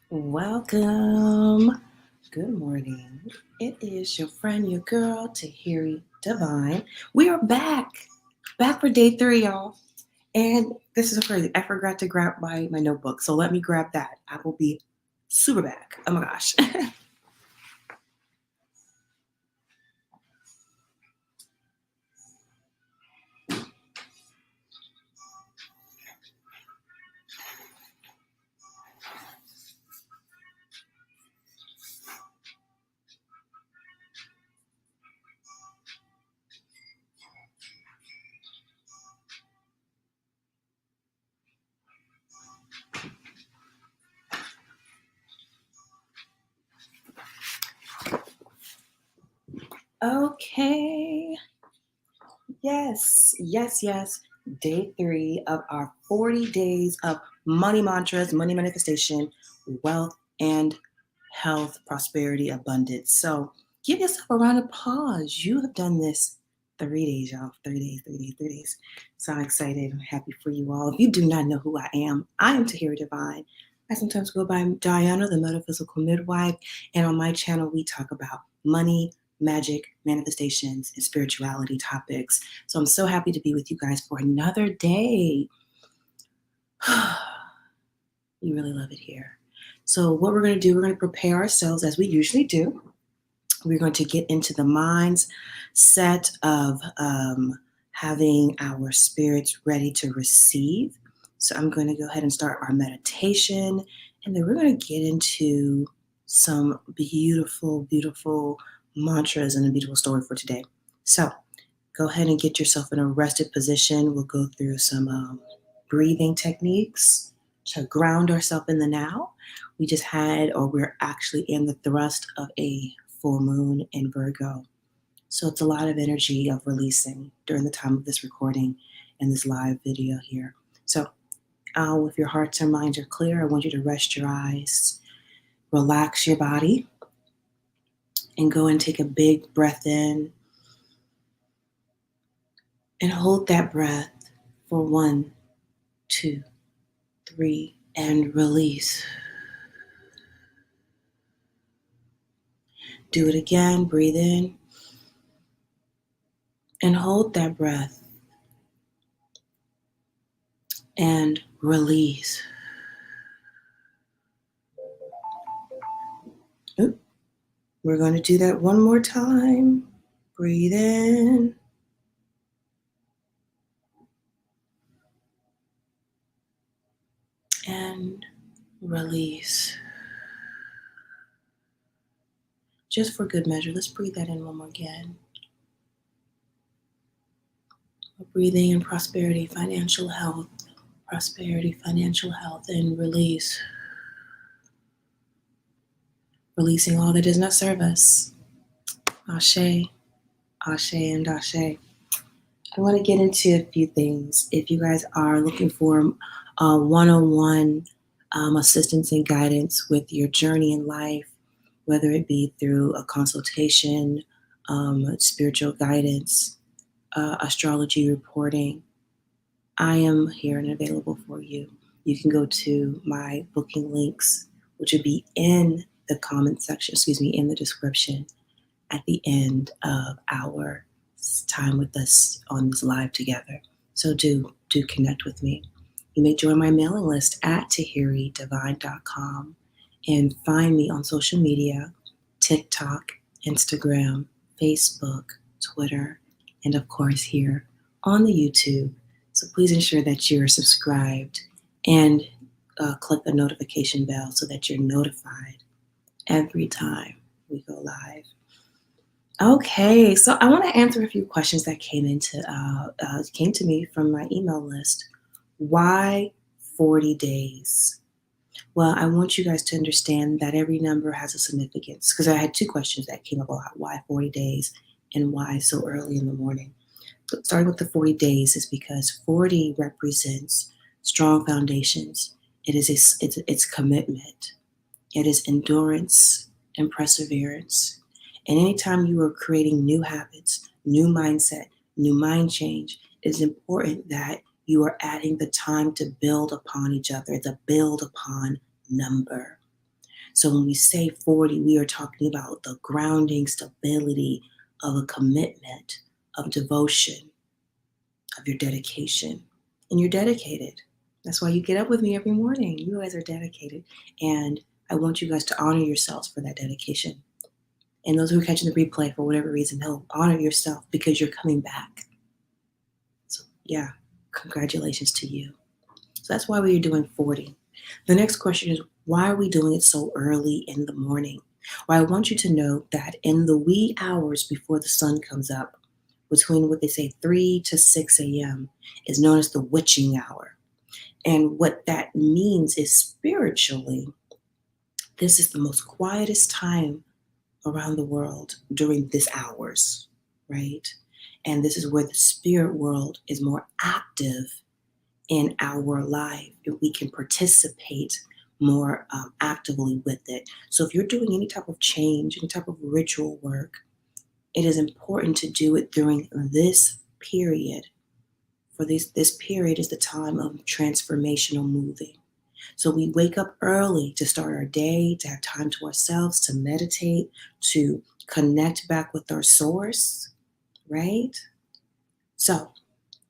Welcome. Good morning. It is your friend, your girl, Tahiri Divine. We are back for day 3, y'all. And this is so crazy. I forgot to grab my notebook, so let me grab that. I will be super back. Oh my gosh. Okay. Yes. Day 3 of our 40 days of money mantras, money manifestation, wealth, and health, prosperity, abundance. So give yourself a round of applause. You have done this 3 days, y'all. 3 days. So I'm excited. I'm happy for you all. If you do not know who I am Tahiri Divine. I sometimes go by Diana, the metaphysical midwife. And on my channel, we talk about money, magic, manifestations, and spirituality topics. So I'm so happy to be with you guys for another day. You really love it here. So what we're going to do, we're going to prepare ourselves as we usually do. We're going to get into the mind's set of having our spirits ready to receive. So I'm going to go ahead and start our meditation, and then we're going to get into some beautiful mantras and a beautiful story for today. So go ahead and get yourself in a rested position. We'll go through some breathing techniques to ground ourselves in the now. We're actually in the thrust of a full moon in Virgo. So it's a lot of energy of releasing during the time of this recording and this live video here. So if your hearts and minds are clear, I want you to rest your eyes, relax your body, and go and take a big breath in and hold that breath for 1, 2, 3, and release. Do it again. Breathe in and hold that breath and release. Oop. We're going to do that one more time. Breathe in and release. Just for good measure, let's breathe that in one more again. We're breathing in prosperity, financial health, and release. Releasing all that does not serve us. Ashe, ashe, and ashe. I want to get into a few things. If you guys are looking for one-on-one assistance and guidance with your journey in life, whether it be through a consultation, spiritual guidance, astrology reporting, I am here and available for you. You can go to my booking links, which would be in the comment section, in the description at the end of our time with us on this live together. So do connect with me. You may join my mailing list at tahiridivine.com and find me on social media, TikTok, Instagram, Facebook, Twitter, and of course here on the YouTube. So please ensure that you're subscribed and click the notification bell so that you're notified every time we go live. Okay, so I want to answer a few questions that came to me from my email list. Why 40 days? Well, I want you guys to understand that every number has a significance, because I had 2 questions that came up a lot. Why 40 days and why so early in the morning? But starting with the 40 days is because 40 represents strong foundations. It's commitment. It is endurance and perseverance. And anytime you are creating new habits, new mindset, new mind change, it is important that you are adding the time to build upon each other. It's a build upon number. So when we say 40, we are talking about the grounding stability of a commitment, of devotion, of your dedication. And you're dedicated. That's why you get up with me every morning. You guys are dedicated. And I want you guys to honor yourselves for that dedication. And those who are catching the replay for whatever reason, no, honor yourself because you're coming back. So yeah, congratulations to you. So that's why we are doing 40. The next question is, why are we doing it so early in the morning? Well, I want you to know that in the wee hours before the sun comes up, between what they say 3 to 6 a.m., is known as the witching hour. And what that means is spiritually, this is the most quietest time around the world during this hours, right? And this is where the spirit world is more active in our life. We can participate more actively with it. So if you're doing any type of change, any type of ritual work, it is important to do it during this period. For this period is the time of transformational moving. So we wake up early to start our day, to have time to ourselves, to meditate, to connect back with our source, right? So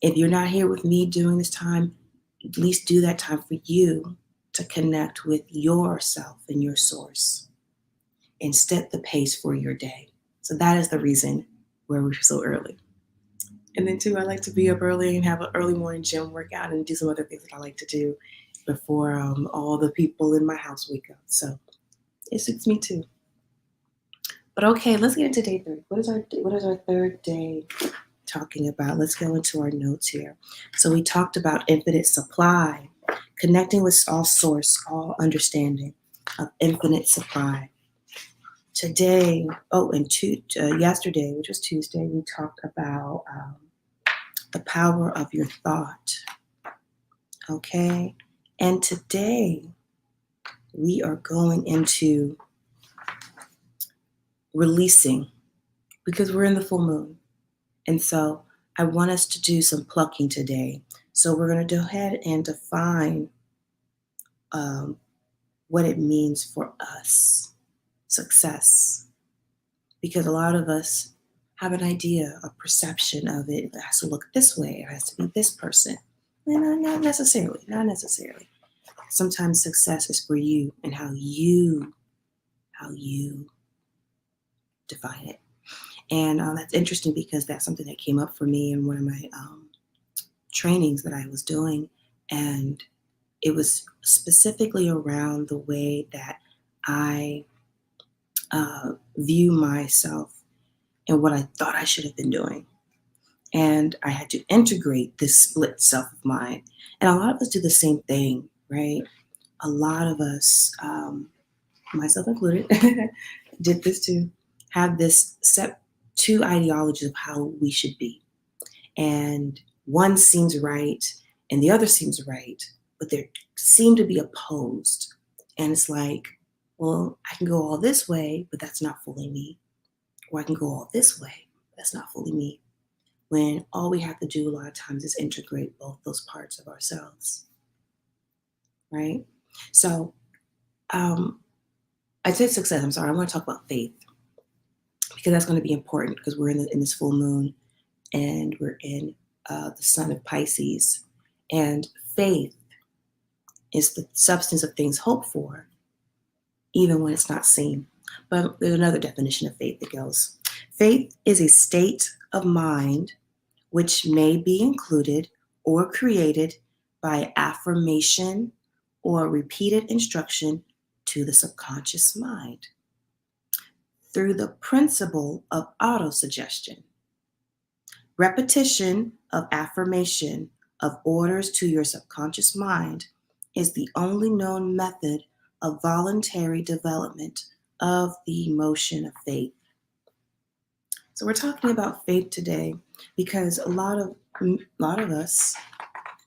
if you're not here with me during this time, at least do that time for you to connect with yourself and your source and set the pace for your day. So that is the reason why we're so early. And then too, I like to be up early and have an early morning gym workout and do some other things that I like to do before all the people in my house wake up. So it suits me too. But okay, let's get into day 3. What is our third day talking about? Let's go into our notes here. So we talked about infinite supply, connecting with all source, all understanding of infinite supply. Today, yesterday, which was Tuesday, we talked about the power of your thought. Okay, and today we are going into releasing because we're in the full moon. And so I want us to do some plucking today. So we're going to go ahead and define what it means for us, success. Because a lot of us have an idea, a perception of it. It has to look this way. It has to be this person. And not necessarily. Sometimes success is for you and how you define it. And that's interesting because that's something that came up for me in one of my trainings that I was doing. And it was specifically around the way that I view myself and what I thought I should have been doing. And I had to integrate this split self of mine. And a lot of us do the same thing, right? A lot of us, myself included, did this too, have this set 2 ideologies of how we should be. And one seems right and the other seems right, but they seem to be opposed. And it's like, well, I can go all this way, but that's not fully me. Or I can go all this way, but that's not fully me. When all we have to do a lot of times is integrate both those parts of ourselves, right? So I said success. I'm sorry. I want to talk about faith because that's going to be important because we're in this full moon and we're in the sun of Pisces. And faith is the substance of things hoped for, even when it's not seen. But there's another definition of faith that goes, faith is a state of mind which may be included or created by affirmation or repeated instruction to the subconscious mind through the principle of autosuggestion. Repetition of affirmation of orders to your subconscious mind is the only known method of voluntary development of the emotion of faith. So we're talking about faith today because a lot of us,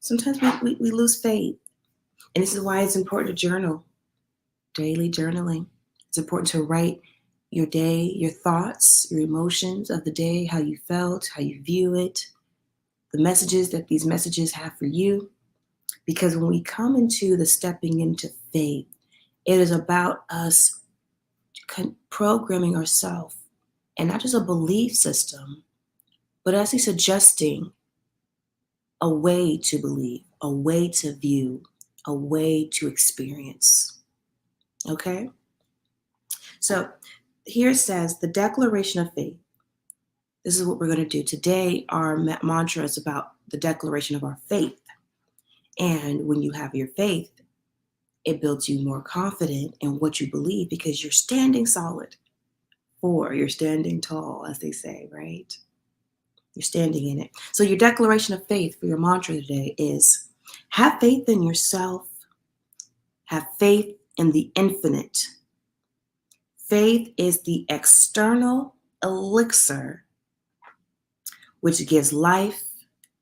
sometimes we lose faith. And this is why it's important to journal, daily journaling. It's important to write your day, your thoughts, your emotions of the day, how you felt, how you view it, the messages that these messages have for you. Because when we come into the stepping into faith, It is about us programming ourselves, and not just a belief system, but actually suggesting a way to believe, a way to view, a way to experience. Okay? So here it says the declaration of faith. This is what we're going to do. Today, our mantra is about the declaration of our faith. And when you have your faith, it builds you more confident in what you believe because you're standing solid, or you're standing tall, as they say, right? You're standing in it. So your declaration of faith for your mantra today is have faith in yourself, have faith in the infinite. Faith is the external elixir which gives life,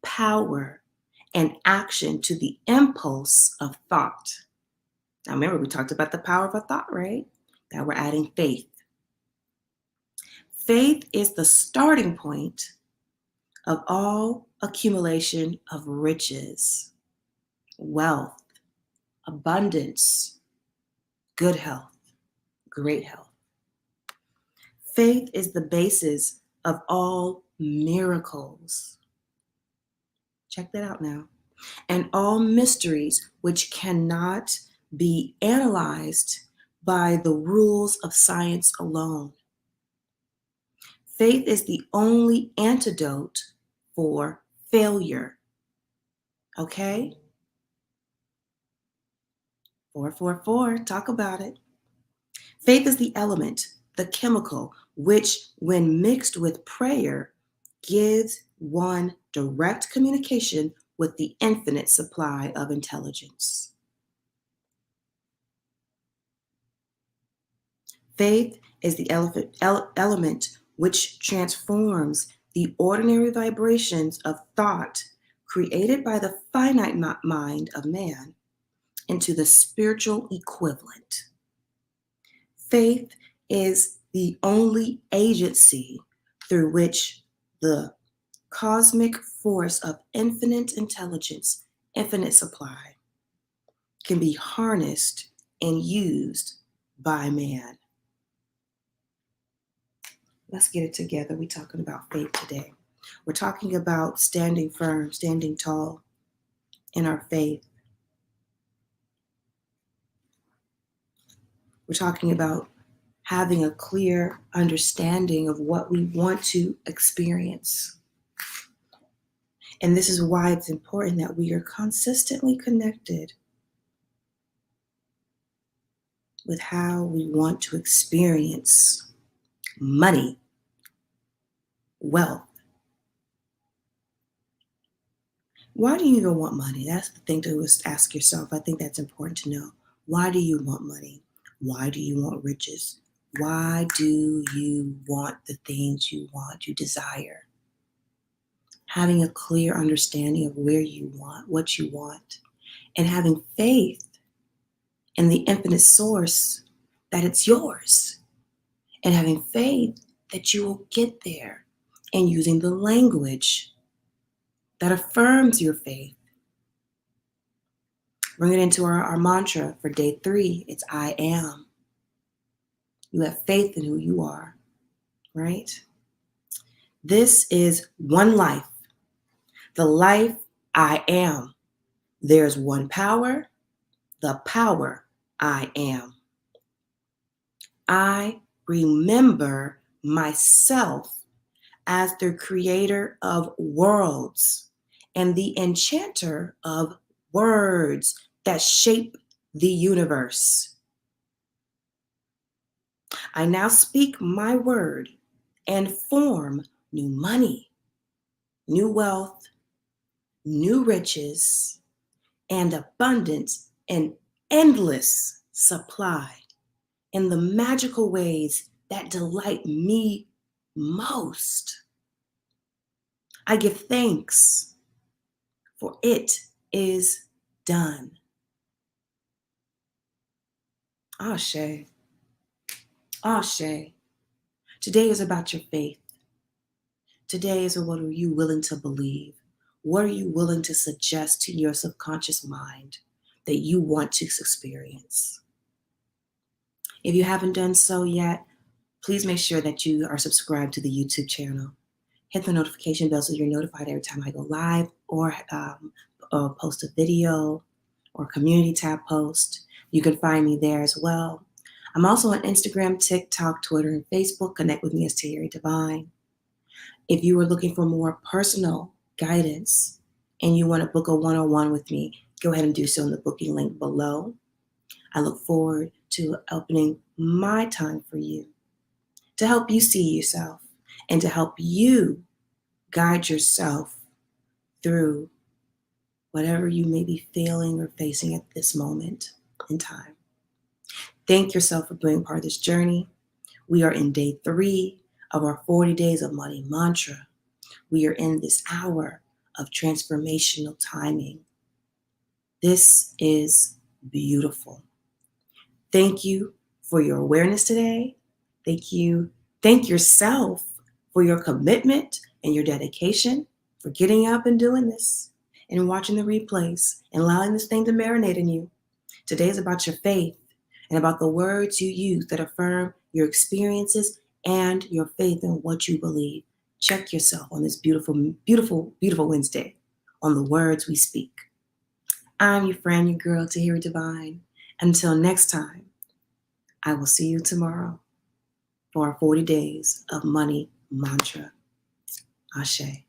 power, and action to the impulse of thought. Now remember, we talked about the power of a thought, right? Now we're adding faith. Faith is the starting point of all accumulation of riches, wealth, abundance, good health, great health. Faith is the basis of all miracles. Check that out now. And all mysteries which cannot be analyzed by the rules of science alone. Faith is the only antidote for failure. Okay? 444, talk about it. Faith is the element, the chemical, which, when mixed with prayer, gives one direct communication with the infinite supply of intelligence. Faith is the element which transforms the ordinary vibrations of thought created by the finite mind of man into the spiritual equivalent. Faith is the only agency through which the cosmic force of infinite intelligence, infinite supply, can be harnessed and used by man. Let's get it together. We're talking about faith today. We're talking about standing firm, standing tall in our faith. We're talking about having a clear understanding of what we want to experience. And this is why it's important that we are consistently connected with how we want to experience money, wealth. Why do you even want money? That's the thing to ask yourself. I think that's important to know. Why do you want money? Why do you want riches? Why do you want the things you want, you desire? Having a clear understanding of where you want, what you want, and having faith in the infinite source that it's yours, and having faith that you will get there, and using the language that affirms your faith. Bring it into our mantra for day 3. It's I am. You have faith in who you are, right? This is one life, the life I am. There's one power, the power I am. I remember myself as the creator of worlds and the enchanter of words that shape the universe. I now speak my word and form new money, new wealth, new riches, and abundance and endless supply in the magical ways that delight me most. I give thanks, for it is done. Ashe. Ashe. Today is about your faith. Today is what are you willing to believe? What are you willing to suggest to your subconscious mind that you want to experience? If you haven't done so yet, please make sure that you are subscribed to the YouTube channel. Hit the notification bell so you're notified every time I go live or post a video or community tab post. You can find me there as well. I'm also on Instagram, TikTok, Twitter, and Facebook. Connect with me as Tahiri Divine. If you are looking for more personal guidance and you want to book a one-on-one with me, go ahead and do so in the booking link below. I look forward to opening my time for you to help you see yourself and to help you guide yourself through whatever you may be feeling or facing at this moment in time. Thank yourself for being part of this journey. We are in day 3 of our 40 days of money mantra. We are in this hour of transformational timing. This is beautiful. Thank you for your awareness today. Thank you. Thank yourself for your commitment and your dedication for getting up and doing this and watching the replays and allowing this thing to marinate in you. Today is about your faith and about the words you use that affirm your experiences and your faith in what you believe. Check yourself on this beautiful, beautiful, beautiful Wednesday on the words we speak. I'm your friend, your girl, Tahiri Divine. Until next time, I will see you tomorrow for our 40 days of money mantra. Ashe.